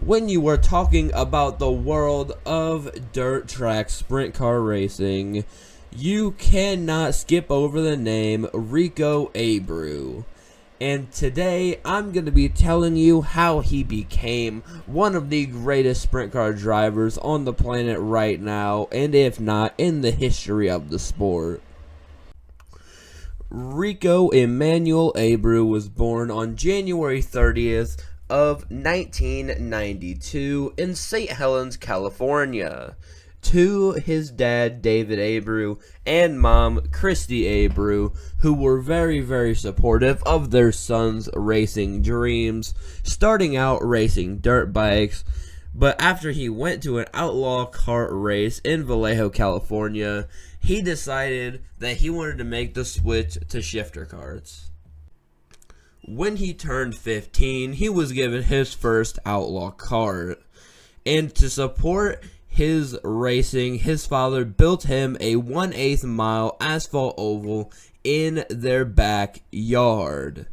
when you are talking about the world of dirt track sprint car racing, you cannot skip over the name Rico Abreu. And today, I'm going to be telling you how he became one of the greatest sprint car drivers on the planet right now, and if not, in the history of the sport. Rico Emmanuel Abreu was born on January 30th of 1992 in St. Helens, California, to his dad, David Abreu, and mom, Christy Abreu, who were very, very supportive of their son's racing dreams, starting out racing dirt bikes. But after he went to an outlaw kart race in Vallejo, California, he decided that he wanted to make the switch to shifter karts. When he turned 15, he was given his first outlaw kart, and to support his racing, his father built him a 1/8 mile asphalt oval in their backyard.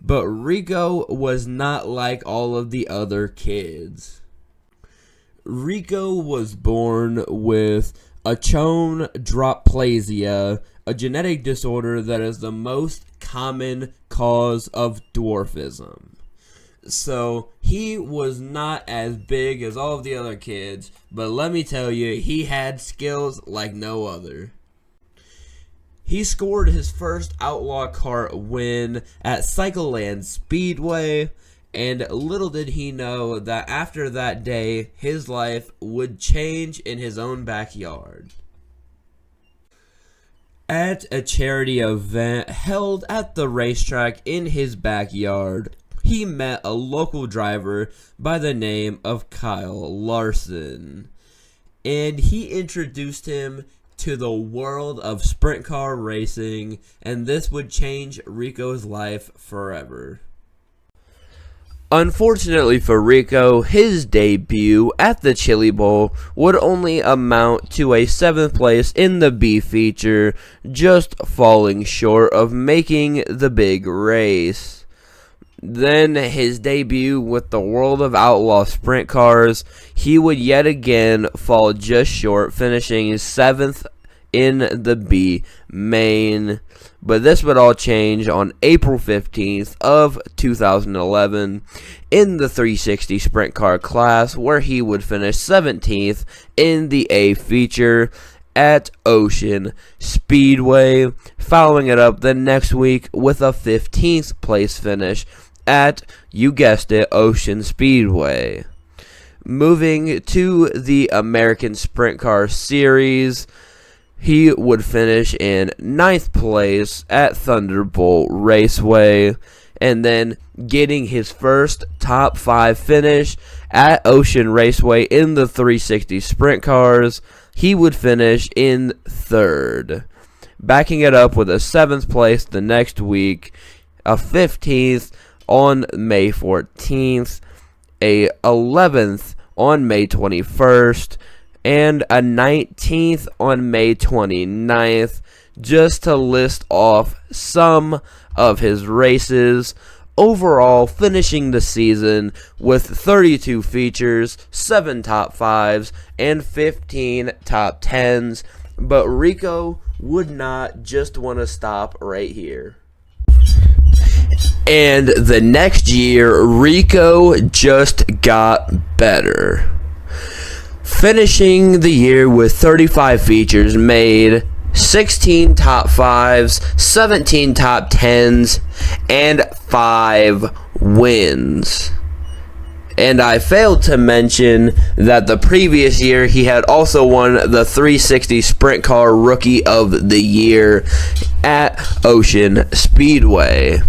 But Rico was not like all of the other kids. Rico was born with achondroplasia, a genetic disorder that is the most common cause of dwarfism. So he was not as big as all of the other kids, but let me tell you, he had skills like no other. He scored his first outlaw kart win at Cycleland Speedway, and little did he know that after that day, his life would change in his own backyard. At a charity event held at the racetrack in his backyard, he met a local driver by the name of Kyle Larson, and he introduced him to the world of sprint car racing, and this would change Rico's life forever. Unfortunately for Rico, his debut at the Chili Bowl would only amount to a 7th place in the B feature, just falling short of making the big race. Then his debut with the world of outlaw sprint cars, he would yet again fall just short, finishing 7th in the B main. But this would all change on April 15th of 2011 in the 360 sprint car class, where he would finish 17th in the A feature at Ocean Speedway, following it up the next week with a 15th place finish at, you guessed it, Ocean Speedway. Moving to the American Sprint Car Series, he would finish in 9th place at Thunderbolt Raceway, and then getting his first top 5 finish at Ocean Raceway in the 360 sprint cars, he would finish in 3rd. Backing it up with a 7th place the next week, a 15th on May 14th, a 11th on May 21st, and a 19th on May 29th, just to list off some of his races. Overall, finishing the season with 32 features, 7 top 5s, and 15 top 10s. But Rico would not just want to stop right here. And the next year, Rico just got better, finishing the year with 35 features made, 16 top 5s, 17 top 10s, and 5 wins. And I failed to mention that the previous year he had also won the 360 Sprint Car Rookie of the Year at Ocean Speedway.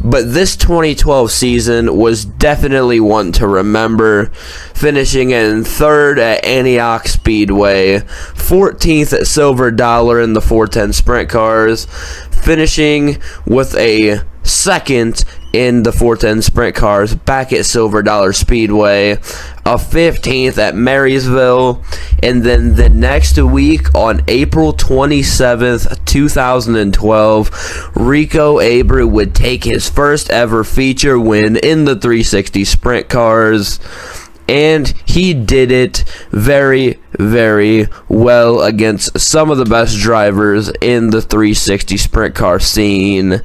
But this 2012 season was definitely one to remember, finishing in 3rd at Antioch Speedway, 14th at Silver Dollar in the 410 Sprint Cars, finishing with a 2nd in the 410 Sprint Cars back at Silver Dollar Speedway, a 15th at Marysville, and then the next week on April 27th, 2012, Rico Abreu would take his first ever feature win in the 360 Sprint Cars, and he did it very, very well against some of the best drivers in the 360 sprint car scene.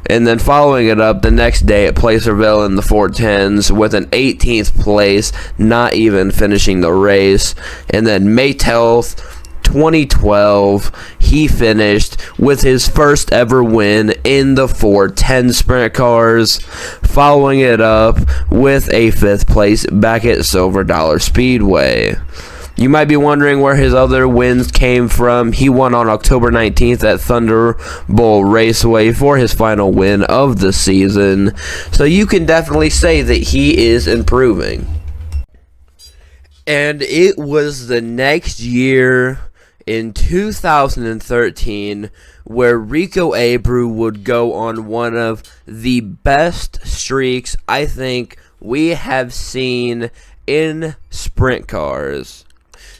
And then following it up the next day at Placerville in the 410s with an 18th place, not even finishing the race. And then May 12th, 2012, he finished with his first ever win in the 410 sprint cars, following it up with a 5th place back at Silver Dollar Speedway. You might be wondering where his other wins came from. He won on October 19th at Thunderbolt Raceway for his final win of the season. So you can definitely say that he is improving. And it was the next year in 2013 where Rico Abreu would go on one of the best streaks I think we have seen in sprint cars.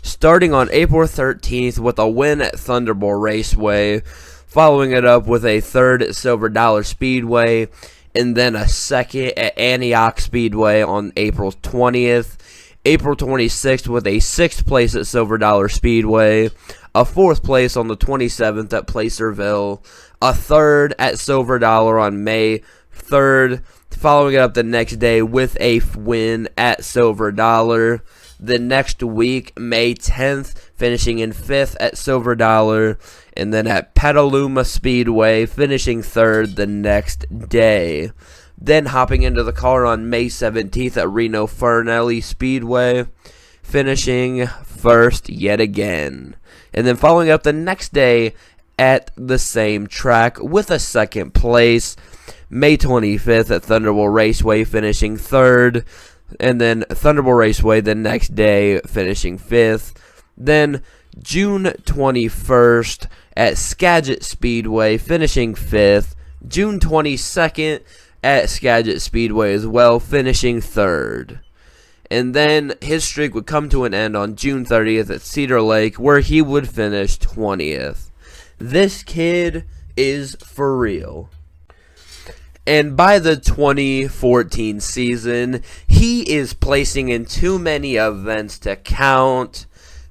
Starting on April 13th with a win at Thunderbolt Raceway, following it up with a 3rd at Silver Dollar Speedway, and then a 2nd at Antioch Speedway on April 20th. April 26th with a 6th place at Silver Dollar Speedway, a 4th place on the 27th at Placerville, a 3rd at Silver Dollar on May 3rd, following it up the next day with a win at Silver Dollar. The next week, May 10th, finishing in 5th at Silver Dollar, and then at Petaluma Speedway, finishing 3rd the next day. Then hopping into the car on May 17th at Reno Fernelli Speedway, finishing 1st yet again. And then following up the next day at the same track with a 2nd place, May 25th at Thunderbolt Raceway, finishing 3rd. And then Thunderbolt Raceway the next day, finishing 5th. Then June 21st at Skagit Speedway, finishing 5th. June 22nd at Skagit Speedway as well, finishing 3rd. And then his streak would come to an end on June 30th at Cedar Lake, where he would finish 20th. This kid is for real. And by the 2014 season, he is placing in too many events to count.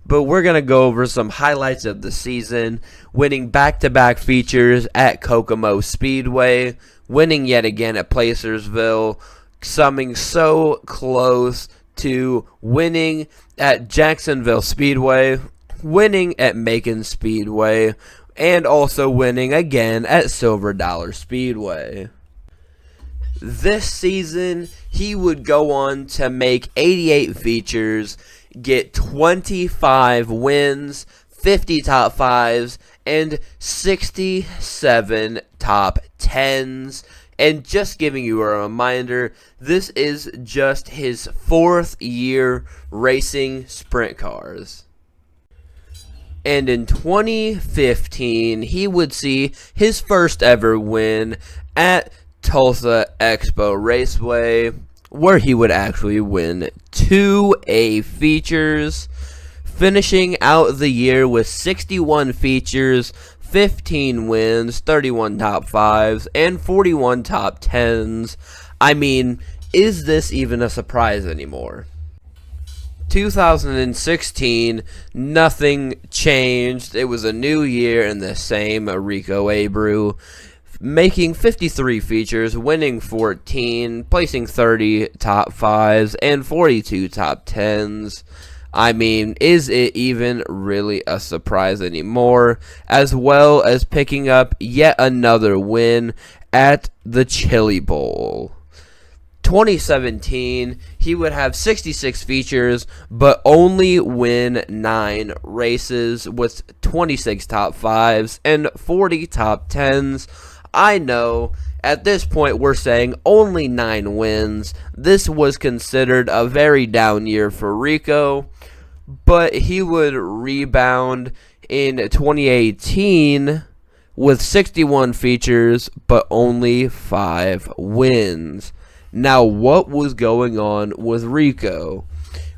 But we're going to go over some highlights of the season, winning back-to-back features at Kokomo Speedway, winning yet again at Placersville, coming so close to winning at Jacksonville Speedway, winning at Macon Speedway, and also winning again at Silver Dollar Speedway. This season, he would go on to make 88 features, get 25 wins, 50 top 5s, and 67 top 10s. And just giving you a reminder, this is just his 4th year racing sprint cars. And in 2015, he would see his first ever win at Tulsa Expo Raceway, where he would actually win 2 A features, finishing out the year with 61 features, 15 wins, 31 top 5s, and 41 top 10s. I mean, is this even a surprise anymore? 2016, nothing changed. It was a new year and the same Rico Abreu, making 53 features, winning 14, placing 30 top 5s, and 42 top 10s. I mean, is it even really a surprise anymore? As well as picking up yet another win at the Chili Bowl. 2017, he would have 66 features, but only win 9 races with 26 top 5s and 40 top 10s. I know, at this point we're saying only 9 wins. This was considered a very down year for Rico, but he would rebound in 2018 with 61 features, but only 5 wins. Now, what was going on with Rico?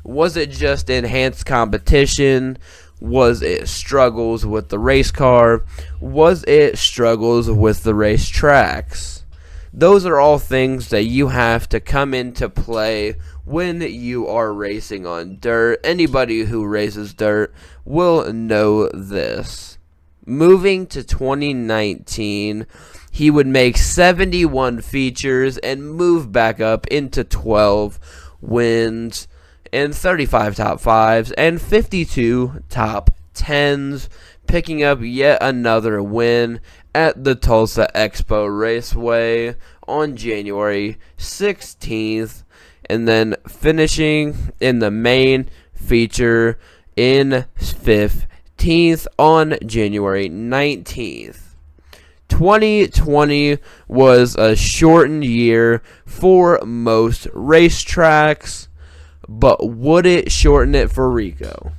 Was it just enhanced competition? Was it struggles with the race car? Was it struggles with the racetracks? Those are all things that you have to come into play when you are racing on dirt. Anybody who races dirt will know this. Moving to 2019, he would make 71 features and move back up into 12 wins and 35 top 5s and 52 top 10s, picking up yet another win at the Tulsa Expo Raceway on January 16th, and then finishing in the main feature in 15th on January 19th. 2020 was a shortened year for most racetracks, but would it shorten it for Rico?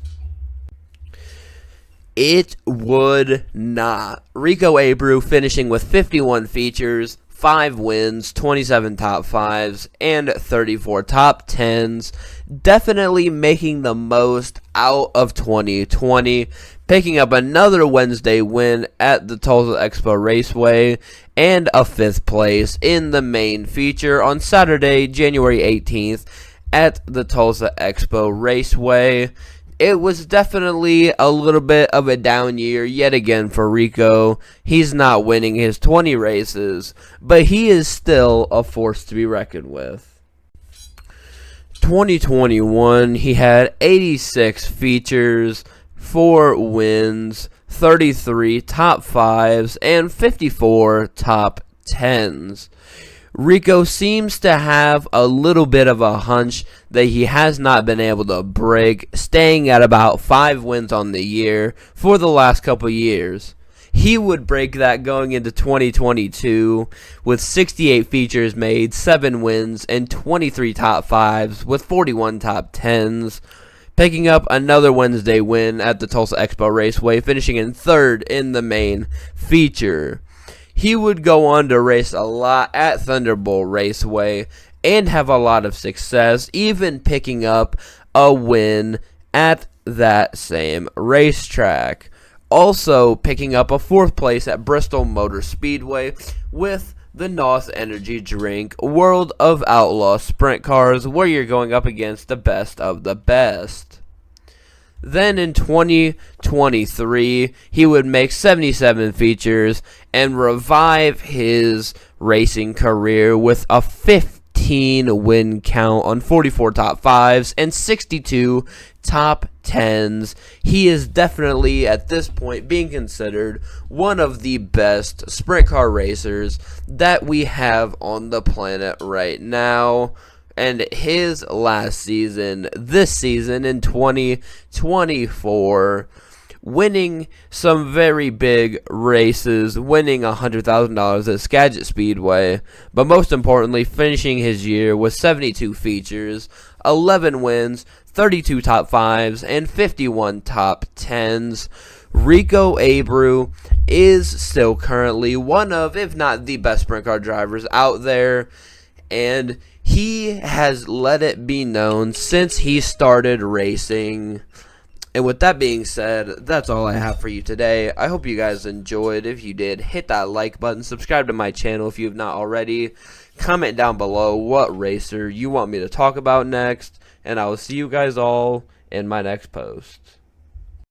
It would not. Rico Abreu finishing with 51 features, 5 wins, 27 top 5s, and 34 top 10s. Definitely making the most out of 2020. Picking up another Wednesday win at the Tulsa Expo Raceway and a 5th place in the main feature on Saturday, January 18th at the Tulsa Expo Raceway. It was definitely a little bit of a down year yet again for Rico. He's not winning his 20 races, but he is still a force to be reckoned with. 2021, he had 86 features, 4 wins, 33 top 5s, and 54 top 10s. Rico seems to have a little bit of a hunch that he has not been able to break, staying at about 5 wins on the year for the last couple years. He would break that going into 2022 with 68 features made, 7 wins, and 23 top 5s with 41 top 10s. Picking up another Wednesday win at the Tulsa Expo Raceway, finishing in 3rd in the main feature. He would go on to race a lot at Thunderbolt Raceway and have a lot of success, even picking up a win at that same racetrack. Also picking up a 4th place at Bristol Motor Speedway with the NOS Energy Drink World of Outlaw Sprint Cars, where you're going up against the best of the best. Then in 2023, he would make 77 features and revive his racing career with a 15 win count on 44 top 5s and 62 top 10s. He is definitely, at this point, being considered one of the best sprint car racers that we have on the planet right now. And his last season, this season in 2024, winning some very big races, winning $100,000 at Skagit Speedway, but most importantly, finishing his year with 72 features, 11 wins, 32 top 5s, and 51 top 10s. Rico Abreu is still currently one of, if not the best sprint car drivers out there, and he has let it be known since he started racing. And with that being said, that's all I have for you today. I hope you guys enjoyed. If you did, hit that like button. Subscribe to my channel if you have not already. Comment down below what racer you want me to talk about next. And I will see you guys all in my next post.